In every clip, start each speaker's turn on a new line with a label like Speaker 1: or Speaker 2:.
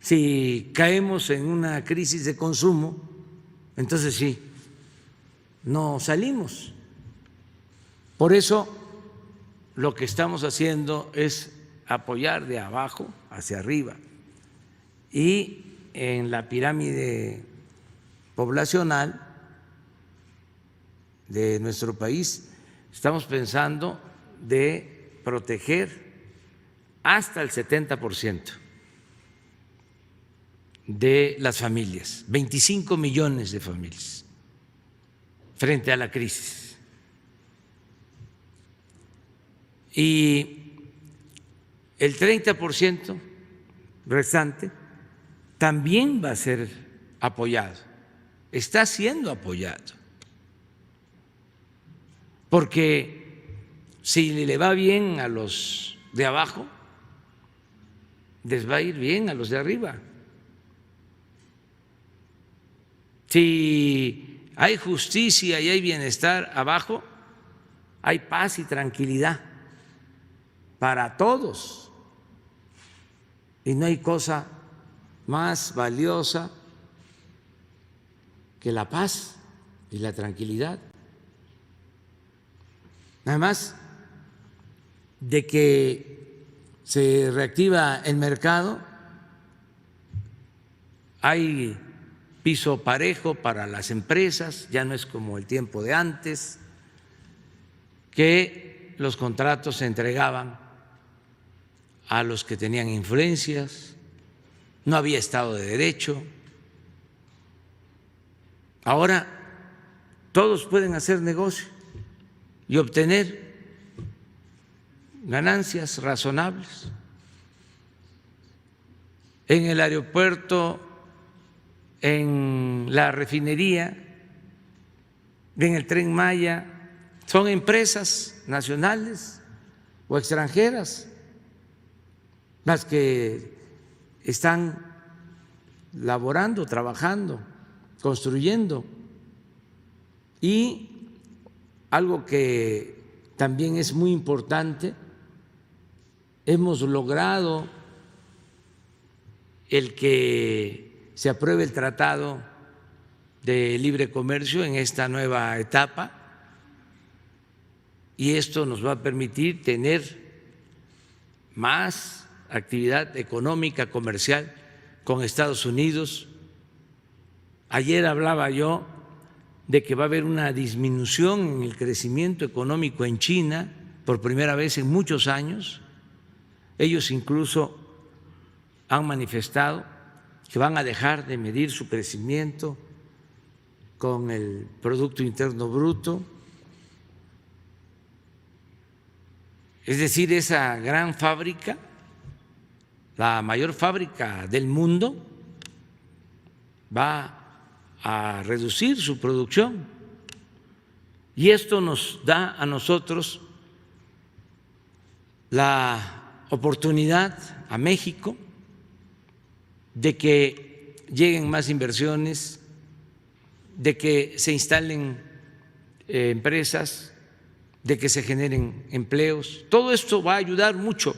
Speaker 1: Si caemos en una crisis de consumo, entonces sí, no salimos. Por eso lo que estamos haciendo es apoyar de abajo hacia arriba. Y en la pirámide poblacional de nuestro país estamos pensando de proteger hasta el 70% de las familias, 25 millones de familias frente a la crisis. Y el 30% restante también va a ser apoyado, está siendo apoyado, porque si le va bien a los de abajo, les va a ir bien a los de arriba. Si hay justicia y hay bienestar abajo, hay paz y tranquilidad para todos. Y no hay cosa más valiosa que la paz y la tranquilidad. Además de que se reactiva el mercado, hay piso parejo para las empresas, ya no es como el tiempo de antes, que los contratos se entregaban a los que tenían influencias, no había Estado de Derecho. Ahora todos pueden hacer negocio y obtener ganancias razonables. En el aeropuerto, en la refinería, en el Tren Maya, son empresas nacionales o extranjeras las que están laborando, trabajando, construyendo. Y algo que también es muy importante, hemos logrado el que se apruebe el Tratado de Libre Comercio en esta nueva etapa, y esto nos va a permitir tener más actividad económica, comercial con Estados Unidos. Ayer hablaba yo de que va a haber una disminución en el crecimiento económico en China por primera vez en muchos años. Ellos incluso han manifestado que van a dejar de medir su crecimiento con el Producto Interno Bruto. Es decir, esa gran fábrica, la mayor fábrica del mundo, va a reducir su producción, y esto nos da a nosotros la oportunidad, a México, de que lleguen más inversiones, de que se instalen empresas, de que se generen empleos. Todo esto va a ayudar mucho.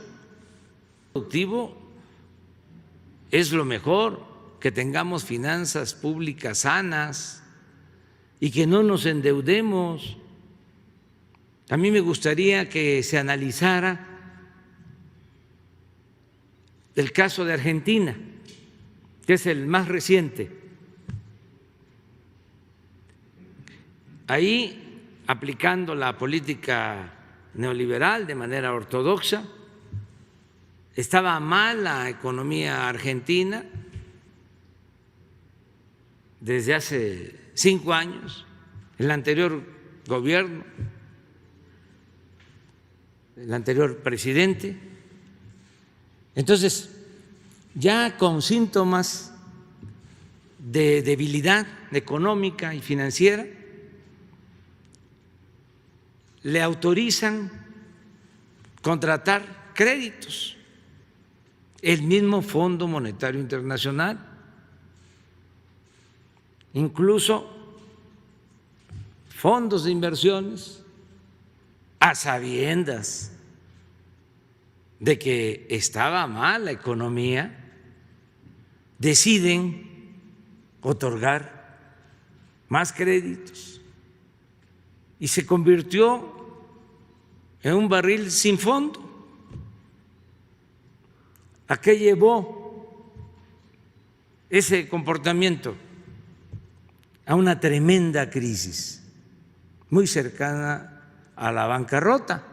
Speaker 1: Productivo es lo mejor, que tengamos finanzas públicas sanas y que no nos endeudemos. A mí me gustaría que se analizara el caso de Argentina, que es el más reciente. Ahí, aplicando la política neoliberal de manera ortodoxa, estaba mal la economía argentina desde hace 5 años, el anterior gobierno, el anterior presidente. Entonces, ya con síntomas de debilidad económica y financiera, le autorizan contratar créditos, el mismo Fondo Monetario Internacional, incluso fondos de inversiones, a sabiendas de que estaba mal la economía, deciden otorgar más créditos y se convirtió en un barril sin fondo. ¿A qué llevó ese comportamiento? A una tremenda crisis, muy cercana a la bancarrota.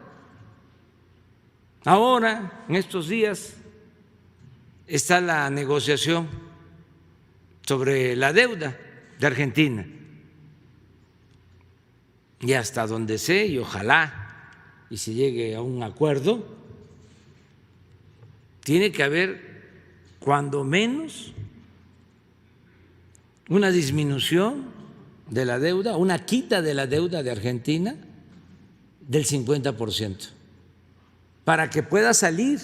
Speaker 1: Ahora, en estos días, está la negociación sobre la deuda de Argentina. Y hasta donde sé, y ojalá y se llegue a un acuerdo, tiene que haber cuando menos una disminución de la deuda, una quita de la deuda de Argentina del 50%, para que pueda salir,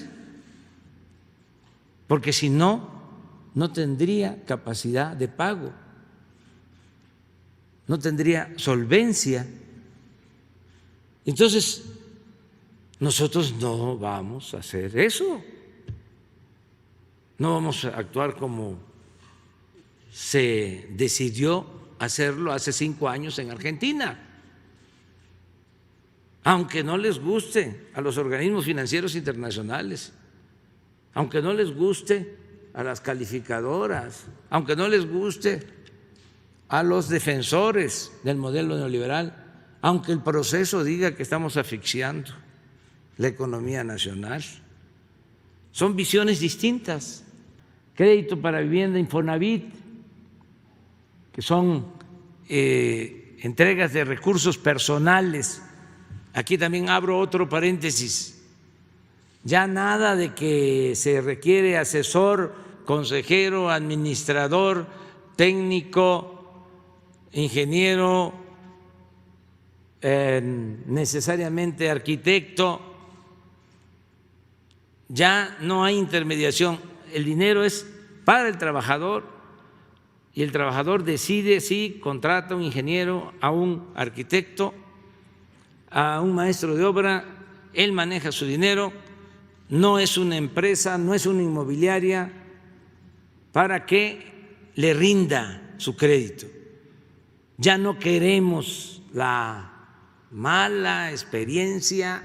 Speaker 1: porque si no, no tendría capacidad de pago, no tendría solvencia. Entonces, nosotros no vamos a hacer eso, no vamos a actuar como se decidió hacerlo hace 5 años en Argentina, aunque no les guste a los organismos financieros internacionales, aunque no les guste a las calificadoras, aunque no les guste a los defensores del modelo neoliberal, aunque el proceso diga que estamos asfixiando la economía nacional. Son visiones distintas. Crédito para vivienda Infonavit, que son entregas de recursos personales. Aquí también abro otro paréntesis. Ya nada de que se requiere asesor, consejero, administrador, técnico, ingeniero, necesariamente arquitecto. Ya no hay intermediación. El dinero es para el trabajador. Y el trabajador decide si contrata a un ingeniero, a un arquitecto, a un maestro de obra, él maneja su dinero, no es una empresa, no es una inmobiliaria para que le rinda su crédito. Ya no queremos la mala experiencia,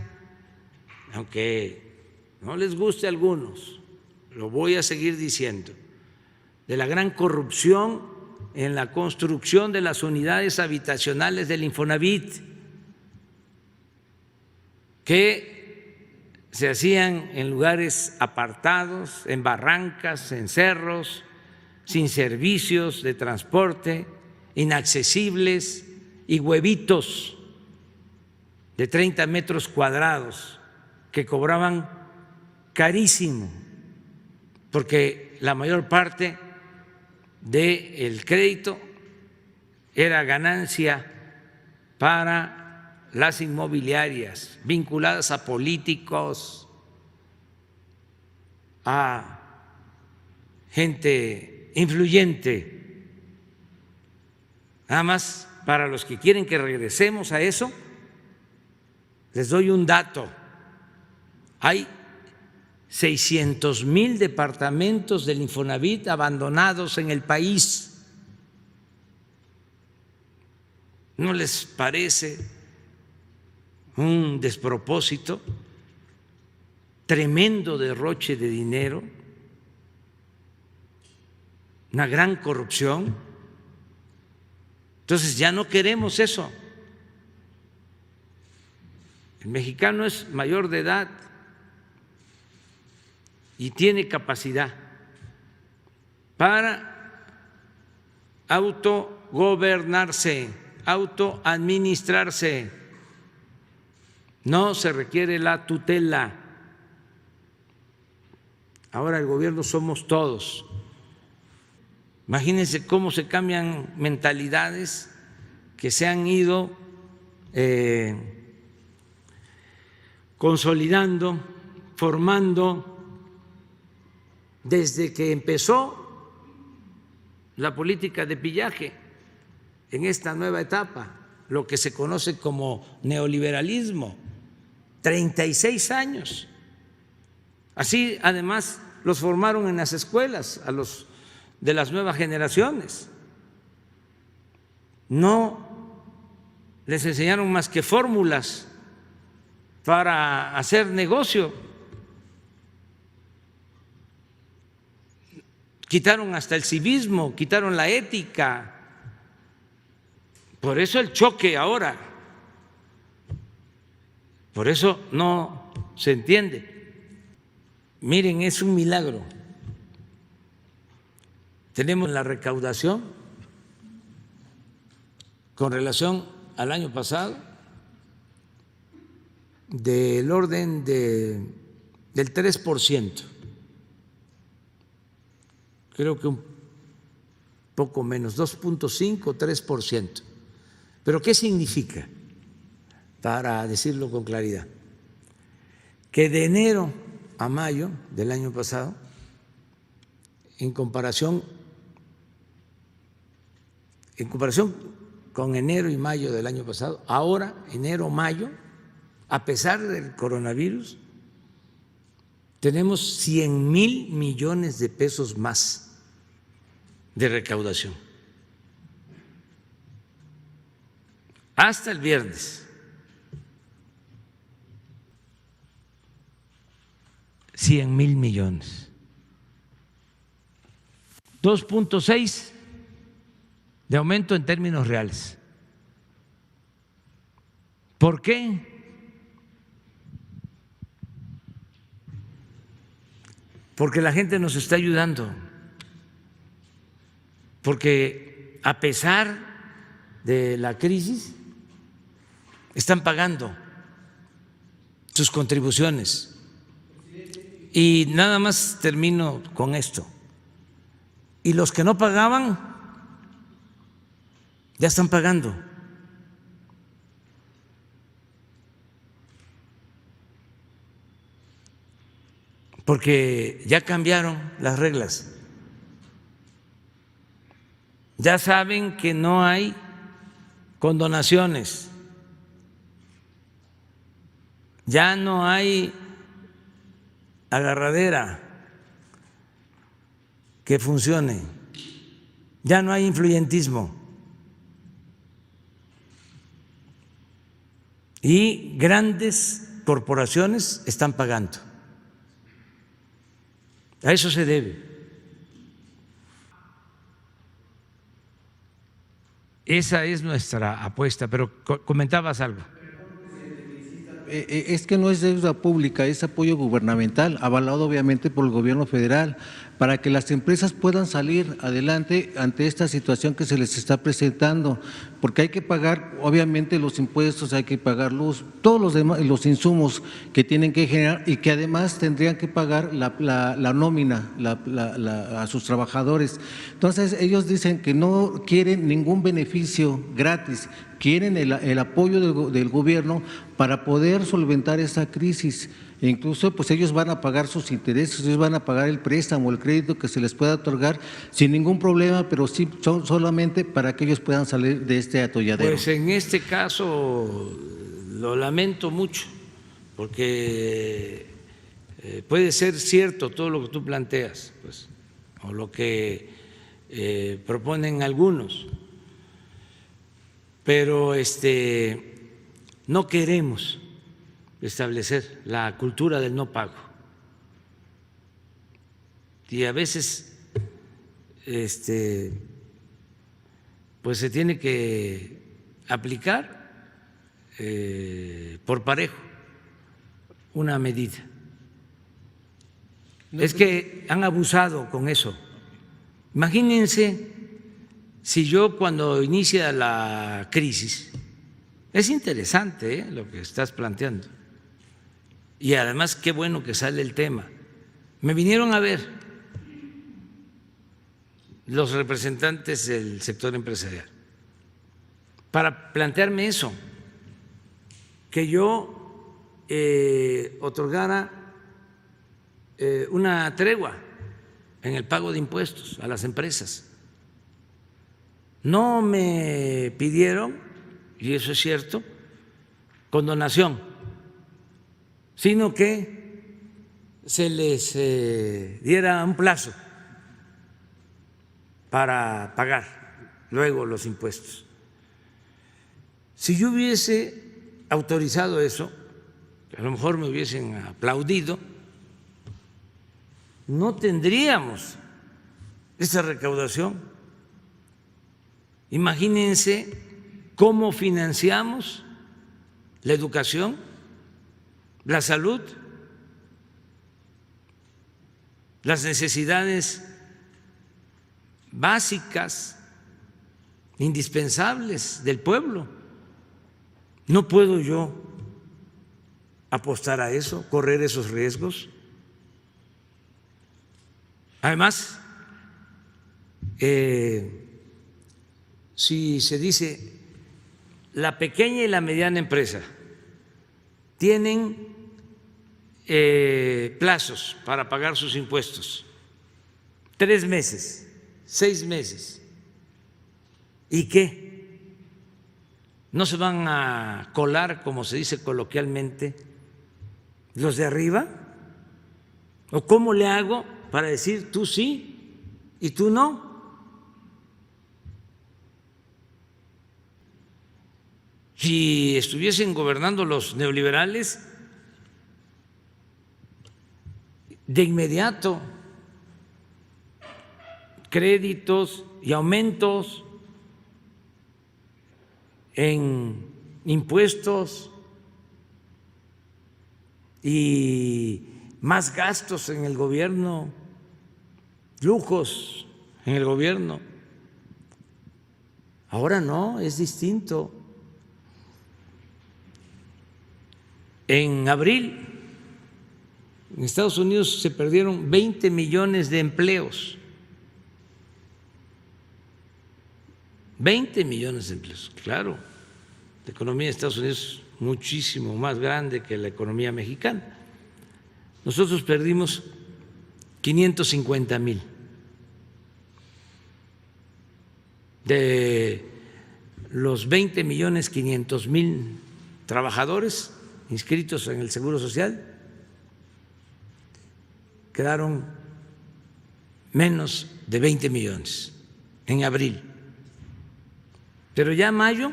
Speaker 1: aunque no les guste a algunos, lo voy a seguir diciendo, de la gran corrupción en la construcción de las unidades habitacionales del Infonavit, que se hacían en lugares apartados, en barrancas, en cerros, sin servicios de transporte, inaccesibles, y huevitos de 30 metros cuadrados que cobraban carísimo, porque la mayor parte del crédito era ganancia para las inmobiliarias vinculadas a políticos, a gente influyente. Nada más, para los que quieren que regresemos a eso, les doy un dato. Hay 600,000 departamentos del Infonavit abandonados en el país. ¿No les parece un despropósito, tremendo derroche de dinero, una gran corrupción? Entonces ya no queremos eso. El mexicano es mayor de edad y tiene capacidad para autogobernarse, autoadministrarse. No se requiere la tutela. Ahora el gobierno somos todos. Imagínense cómo se cambian mentalidades que se han ido consolidando, formando desde que empezó la política de pillaje en esta nueva etapa, lo que se conoce como neoliberalismo, 36 años. Así, además, los formaron en las escuelas a los de las nuevas generaciones. No les enseñaron más que fórmulas para hacer negocio. Quitaron hasta el civismo, quitaron la ética. Por eso el choque ahora. Por eso no se entiende. Miren, es un milagro. Tenemos la recaudación con relación al año pasado del orden del 3%. Creo que un poco menos, 2.5, 3%. ¿Pero qué significa? Para decirlo con claridad, que de enero a mayo del año pasado, en comparación con enero y mayo del año pasado, ahora enero, mayo, a pesar del coronavirus, tenemos 100,000 millones de pesos más de recaudación. Hasta el viernes. 100,000 millones. 2.6 de aumento en términos reales. ¿Por qué? Porque la gente nos está ayudando, porque a pesar de la crisis están pagando sus contribuciones. Y nada más termino con esto. Y los que no pagaban ya están pagando. Porque ya cambiaron las reglas. Ya saben que no hay condonaciones. Ya no hay agarradera que funcione, ya no hay influyentismo y grandes corporaciones están pagando. A eso se debe. Esa es nuestra apuesta, pero comentabas algo.
Speaker 2: Es que no es deuda pública, es apoyo gubernamental, avalado obviamente por el gobierno federal, para que las empresas puedan salir adelante ante esta situación que se les está presentando, porque hay que pagar obviamente los impuestos, hay que pagar luz, todos los demás, los insumos que tienen que generar y que además tendrían que pagar la nómina a sus trabajadores. Entonces ellos dicen que no quieren ningún beneficio gratis, quieren el apoyo del gobierno para poder solventar esa crisis. E incluso pues ellos van a pagar sus intereses, ellos van a pagar el préstamo, el crédito que se les pueda otorgar sin ningún problema, pero sí solamente para que ellos puedan salir de este atolladero.
Speaker 1: Pues en este caso lo lamento mucho, porque puede ser cierto todo lo que tú planteas, pues, o lo que proponen algunos, pero no queremos establecer la cultura del no pago. Y a veces pues se tiene que aplicar por parejo una medida. Es que han abusado con eso. Imagínense si yo, cuando inicia la crisis, es interesante lo que estás planteando, y además qué bueno que sale el tema. Me vinieron a ver los representantes del sector empresarial para plantearme eso, que yo otorgara una tregua en el pago de impuestos a las empresas. No me pidieron, y eso es cierto, condonación, sino que se les diera un plazo para pagar luego los impuestos. Si yo hubiese autorizado eso, a lo mejor me hubiesen aplaudido, no tendríamos esa recaudación. Imagínense cómo financiamos la educación, la salud, las necesidades básicas, indispensables del pueblo. No puedo yo apostar a eso, correr esos riesgos. Además, si se dice la pequeña y la mediana empresa tienen plazos para pagar sus impuestos, 3 meses, 6 meses, ¿y qué? ¿No se van a colar, como se dice coloquialmente, los de arriba? ¿O cómo le hago para decir tú sí y tú no? Si estuviesen gobernando los neoliberales, de inmediato créditos y aumentos en impuestos y más gastos en el gobierno, lujos en el gobierno. Ahora no, es distinto. En abril, en Estados Unidos se perdieron 20 millones de empleos. 20 millones de empleos, claro. La economía de Estados Unidos es muchísimo más grande que la economía mexicana. Nosotros perdimos 550,000 de los 20,500,000 trabajadores inscritos en el Seguro Social. Quedaron menos de 20 millones en abril. Pero ya en mayo,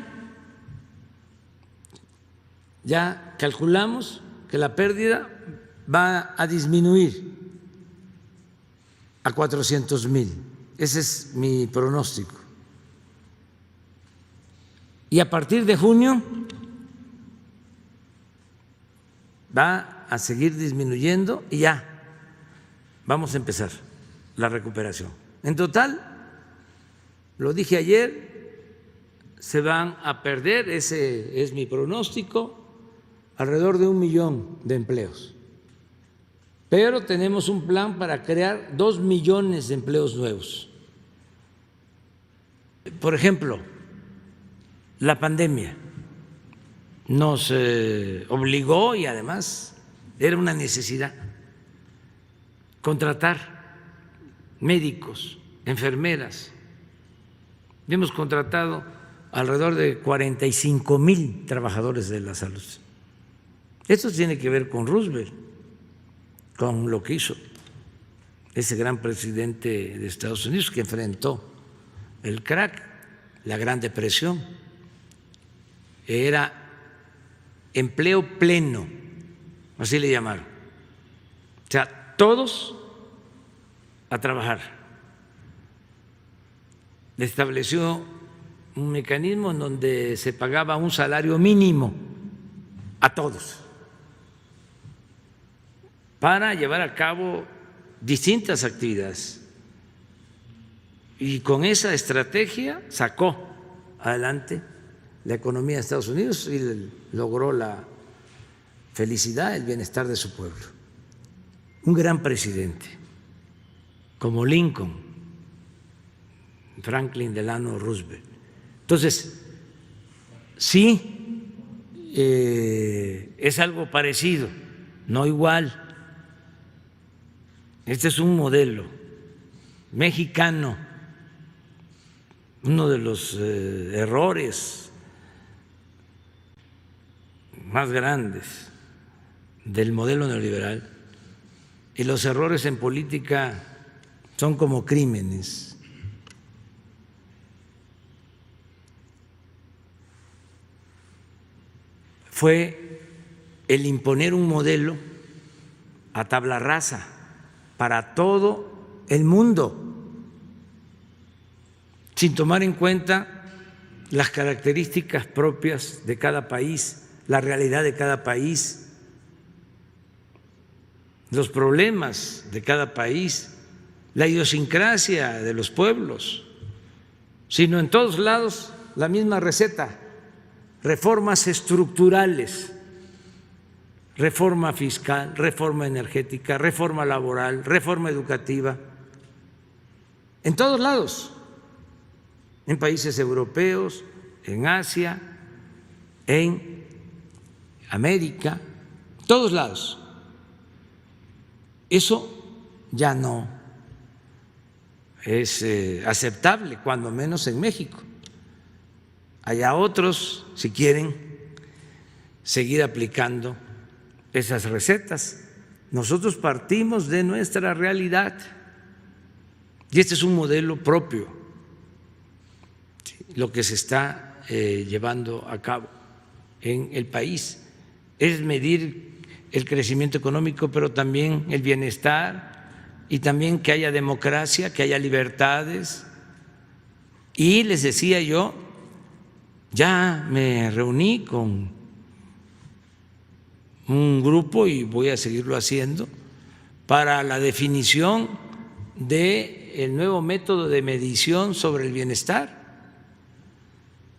Speaker 1: ya calculamos que la pérdida va a disminuir a 400,000. Ese es mi pronóstico. Y a partir de junio va a seguir disminuyendo y ya vamos a empezar la recuperación. En total, lo dije ayer, se van a perder, ese es mi pronóstico, alrededor de 1 millón de empleos. Pero tenemos un plan para crear 2 millones de empleos nuevos. Por ejemplo, la pandemia nos obligó, y además era una necesidad, contratar médicos, enfermeras. Hemos contratado alrededor de 45,000 trabajadores de la salud. Esto tiene que ver con Roosevelt, con lo que hizo ese gran presidente de Estados Unidos que enfrentó el crack, la Gran Depresión. Era empleo pleno, así le llamaron. O sea, todos a trabajar. Estableció un mecanismo en donde se pagaba un salario mínimo a todos para llevar a cabo distintas actividades. Y con esa estrategia sacó adelante la economía de Estados Unidos y logró la felicidad, el bienestar de su pueblo. Un gran presidente, como Lincoln, Franklin Delano Roosevelt. Entonces, sí, es algo parecido, no igual. Este es un modelo mexicano. Uno de los errores más grandes del modelo neoliberal, y los errores en política son como crímenes, fue el imponer un modelo a tabla rasa para todo el mundo, sin tomar en cuenta las características propias de cada país, la realidad de cada país, los problemas de cada país, la idiosincrasia de los pueblos, sino en todos lados la misma receta: reformas estructurales, reforma fiscal, reforma energética, reforma laboral, reforma educativa, en todos lados, en países europeos, en Asia, en América, todos lados. Eso ya no es aceptable, cuando menos en México. Allá otros, si quieren seguir aplicando esas recetas. Nosotros partimos de nuestra realidad y este es un modelo propio, lo que se está llevando a cabo en el país. Es medir el crecimiento económico, pero también el bienestar y también que haya democracia, que haya libertades. Y les decía yo, ya me reuní con un grupo y voy a seguirlo haciendo para la definición del nuevo método de medición sobre el bienestar.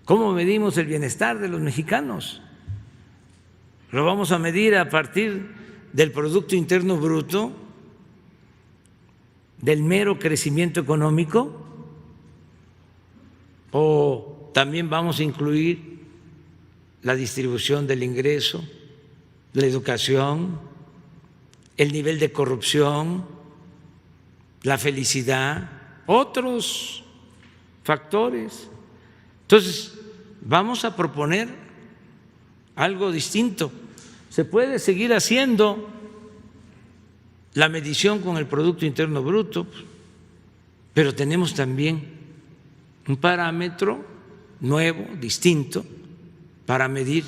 Speaker 1: ¿Cómo medimos el bienestar de los mexicanos? ¿Lo vamos a medir a partir del Producto Interno Bruto, del mero crecimiento económico? ¿O también vamos a incluir la distribución del ingreso, la educación, el nivel de corrupción, la felicidad, otros factores? Entonces, vamos a proponer algo distinto. Se puede seguir haciendo la medición con el Producto Interno Bruto, pero tenemos también un parámetro nuevo, distinto, para medir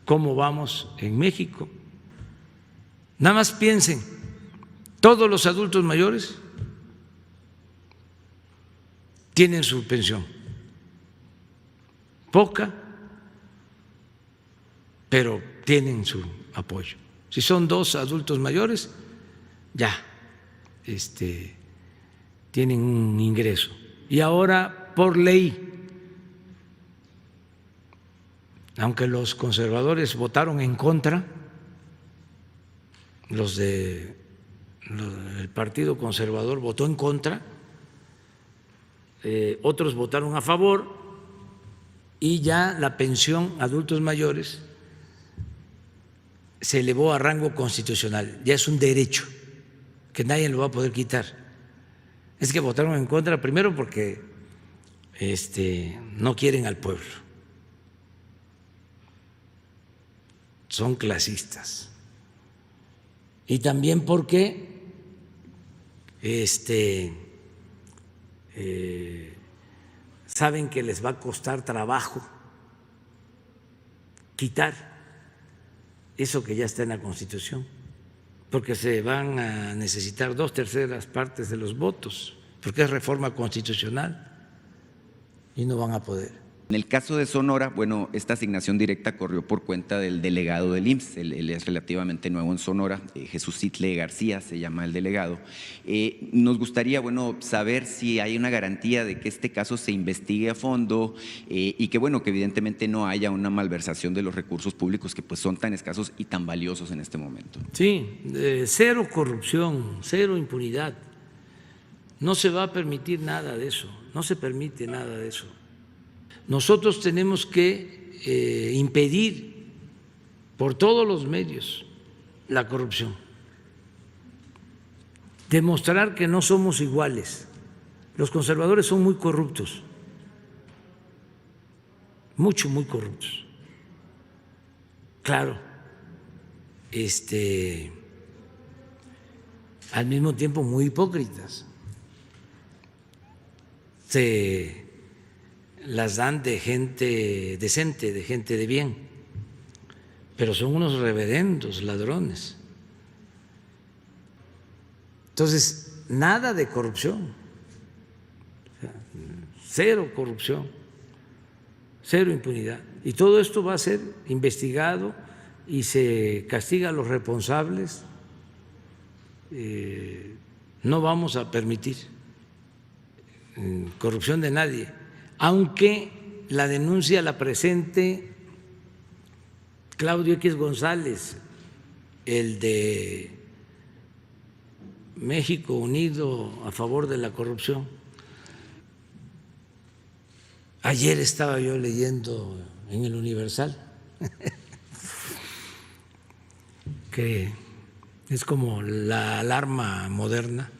Speaker 1: cómo vamos en México. Nada más piensen, todos los adultos mayores tienen su pensión, poca, pero tienen su apoyo. Si son 2 adultos mayores, ya tienen un ingreso. Y ahora, por ley, aunque los conservadores votaron en contra, el Partido Conservador votó en contra, otros votaron a favor, y ya la pensión a adultos mayores se elevó a rango constitucional, ya es un derecho que nadie lo va a poder quitar. Es que votaron en contra primero porque no quieren al pueblo, son clasistas, y también porque saben que les va a costar trabajo quitar eso que ya está en la Constitución, porque se van a necesitar 2/3 partes de los votos, porque es reforma constitucional y no van a poder.
Speaker 3: En el caso de Sonora, bueno, esta asignación directa corrió por cuenta del delegado del IMSS, él es relativamente nuevo en Sonora, Jesús Itle García se llama el delegado. Nos gustaría, bueno, saber si hay una garantía de que este caso se investigue a fondo y que, bueno, que evidentemente no haya una malversación de los recursos públicos que pues son tan escasos y tan valiosos en este momento.
Speaker 1: Sí, cero corrupción, cero impunidad. No se va a permitir nada de eso, no se permite nada de eso. Nosotros tenemos que impedir por todos los medios la corrupción, demostrar que no somos iguales. Los conservadores son muy corruptos, muy corruptos. Claro, al mismo tiempo muy hipócritas. Se las dan de gente decente, de gente de bien. pero son unos reverendos ladrones. Entonces, nada de corrupción, cero corrupción, cero impunidad. Y todo esto va a ser investigado y se castiga a los responsables. No vamos a permitir corrupción de nadie, aunque la denuncia la presente Claudio X González, el de México Unido a favor de la corrupción. Ayer estaba yo leyendo en el Universal que es como la alarma moderna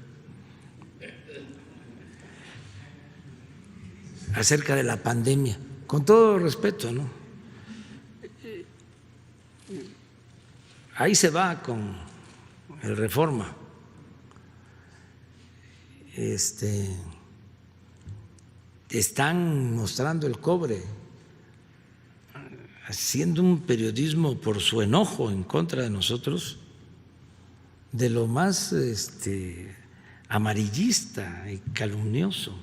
Speaker 1: acerca de la pandemia, con todo respeto, ¿no? Ahí se va con el Reforma. Están mostrando el cobre, haciendo un periodismo por su enojo en contra de nosotros, de lo más amarillista y calumnioso.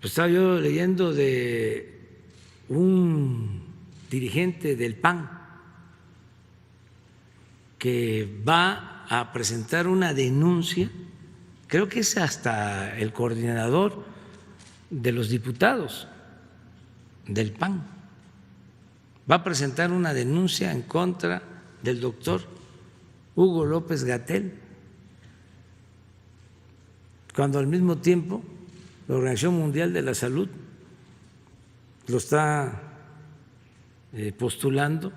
Speaker 1: Pues estaba yo leyendo de un dirigente del PAN que va a presentar una denuncia, creo que es hasta el coordinador de los diputados del PAN, va a presentar una denuncia en contra del doctor Hugo López-Gatell, cuando al mismo tiempo la Organización Mundial de la Salud lo está postulando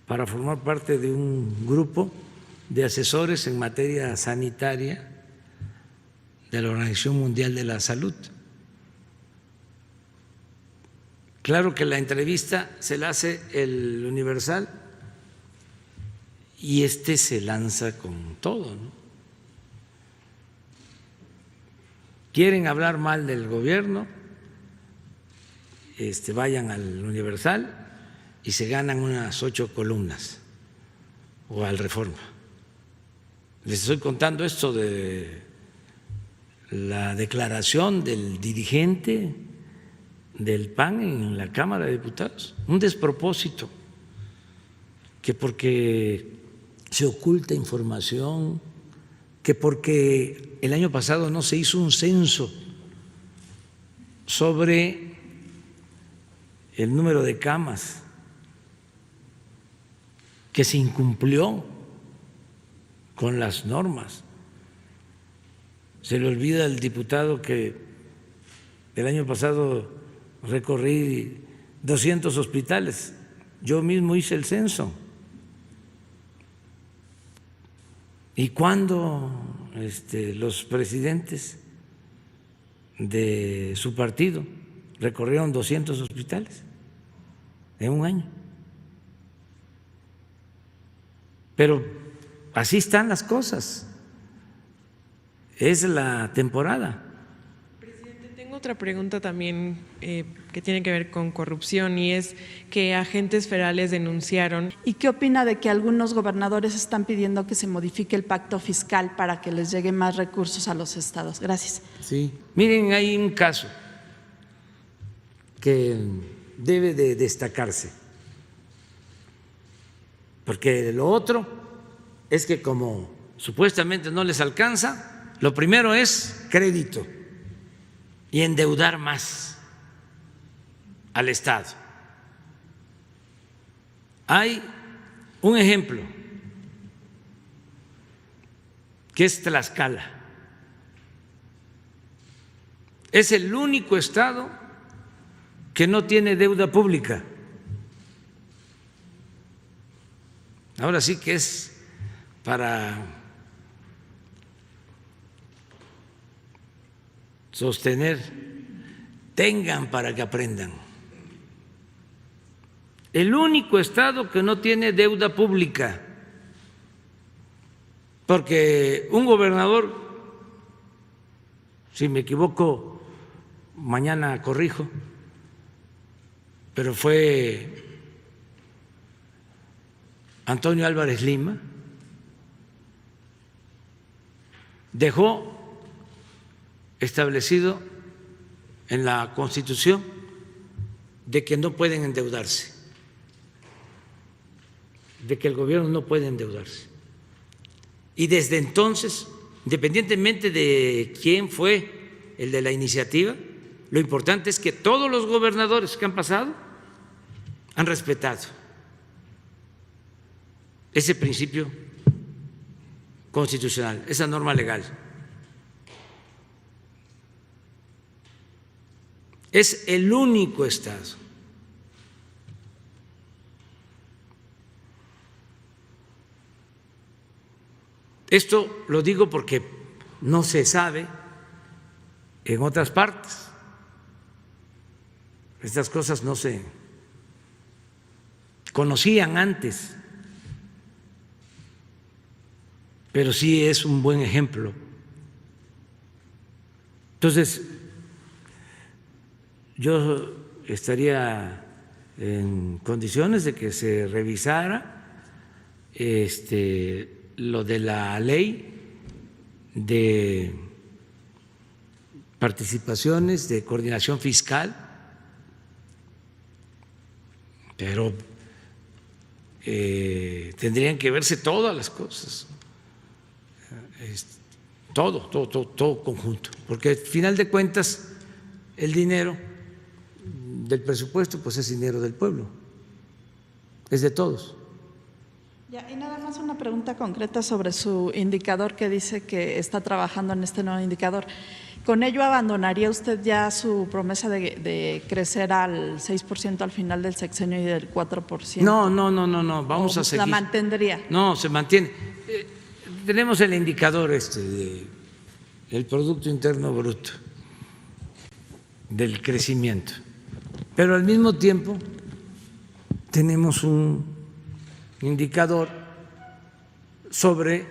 Speaker 1: para formar parte de un grupo de asesores en materia sanitaria de la Organización Mundial de la Salud. Claro que la entrevista se la hace el Universal y se lanza con todo, ¿no? Quieren hablar mal del gobierno, vayan al Universal y se ganan unas 8 columnas, o al Reforma. Les estoy contando esto de la declaración del dirigente del PAN en la Cámara de Diputados, un despropósito, que porque se oculta información, que porque el año pasado no se hizo un censo sobre el número de camas, que se incumplió con las normas. Se le olvida al diputado que el año pasado recorrí 200 hospitales, yo mismo hice el censo. ¿Y cuándo los presidentes de su partido recorrieron 200 hospitales en un año? Pero así están las cosas, es la temporada.
Speaker 4: Presidente, tengo otra pregunta también que tiene que ver con corrupción, y es que agentes federales denunciaron.
Speaker 5: ¿Y qué opina de que algunos gobernadores están pidiendo que se modifique el pacto fiscal para que les lleguen más recursos a los estados? Gracias.
Speaker 1: Sí, miren, hay un caso que debe de destacarse, porque lo otro es que como supuestamente no les alcanza, lo primero es crédito y endeudar más al Estado. Hay un ejemplo que es Tlaxcala. Es el único estado que no tiene deuda pública. Ahora sí que es para sostener, tengan para que aprendan. El único estado que no tiene deuda pública, porque un gobernador, si me equivoco, mañana corrijo, pero fue Antonio Álvarez Lima, dejó establecido en la Constitución de que no pueden endeudarse, de que el gobierno no puede endeudarse. Y desde entonces, independientemente de quién fue el de la iniciativa, lo importante es que todos los gobernadores que han pasado han respetado ese principio constitucional, esa norma legal. Es el único estado esto lo digo porque no se sabe en otras partes. Estas cosas no se conocían antes, pero sí es un buen ejemplo. Entonces, yo estaría en condiciones de que se revisara lo de la ley de participaciones, de coordinación fiscal, pero tendrían que verse todas las cosas, todo conjunto, porque al final de cuentas el dinero del presupuesto pues es dinero del pueblo, es de todos.
Speaker 5: Ya, y nada más una pregunta concreta sobre su indicador que dice que está trabajando en este nuevo indicador. ¿Con ello abandonaría usted ya su promesa de crecer al 6% al final del sexenio y del 4%?
Speaker 1: No, vamos a seguir.
Speaker 5: ¿La mantendría?
Speaker 1: No, se mantiene. Tenemos el indicador del Producto Interno Bruto, del crecimiento, pero al mismo tiempo tenemos un indicador sobre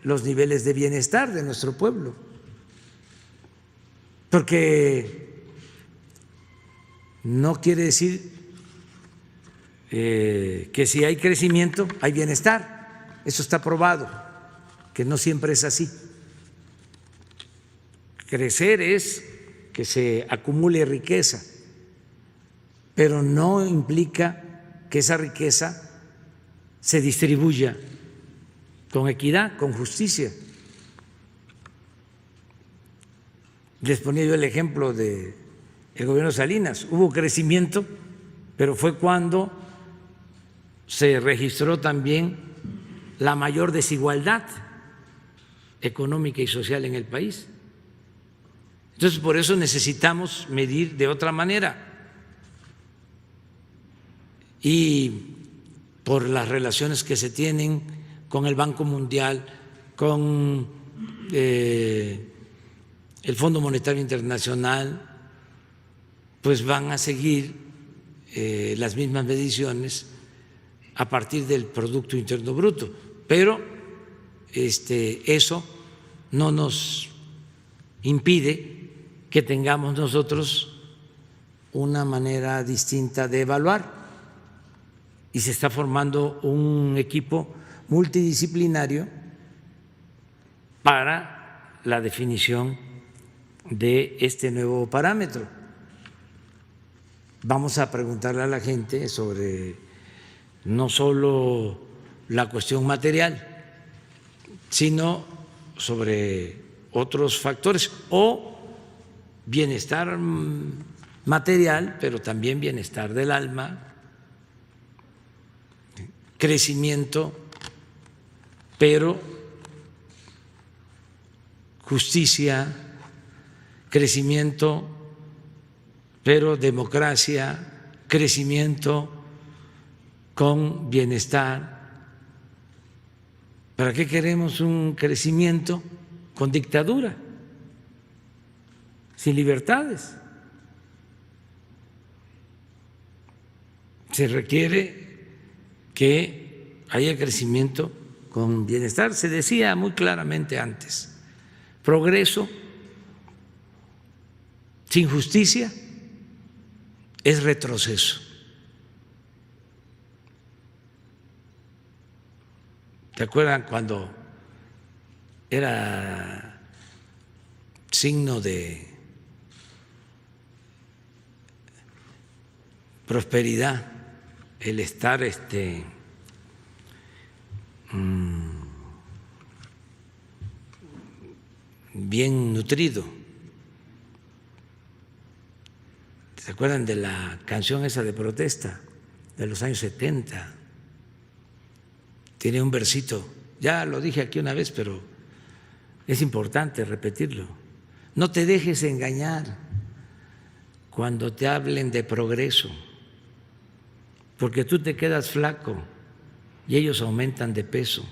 Speaker 1: los niveles de bienestar de nuestro pueblo, porque no quiere decir que si hay crecimiento hay bienestar. Eso está probado, que no siempre es así. Crecer es que se acumule riqueza, pero no implica que esa riqueza se distribuya con equidad, con justicia. Les ponía yo el ejemplo del gobierno de Salinas. Hubo crecimiento, pero fue cuando se registró también la mayor desigualdad económica y social en el país. Entonces, por eso necesitamos medir de otra manera. Y por las relaciones que se tienen con el Banco Mundial, con el Fondo Monetario Internacional, pues van a seguir las mismas mediciones a partir del Producto Interno Bruto. Pero eso no nos impide que tengamos nosotros una manera distinta de evaluar. Y se está formando un equipo multidisciplinario para la definición de este nuevo parámetro. Vamos a preguntarle a la gente sobre no solo la cuestión material, sino sobre otros factores, o bienestar material, pero también bienestar del alma, crecimiento, pero justicia, crecimiento, pero democracia, crecimiento con bienestar. ¿Para qué queremos un crecimiento con dictadura, sin libertades? Se requiere que haya crecimiento con bienestar. Se decía muy claramente antes, progreso sin justicia es retroceso. ¿Se acuerdan cuando era signo de prosperidad el estar bien nutrido? ¿Se acuerdan de la canción esa de protesta de los años 70? Tiene un versito, ya lo dije aquí una vez, pero es importante repetirlo. No te dejes engañar cuando te hablen de progreso, porque tú te quedas flaco y ellos aumentan de peso.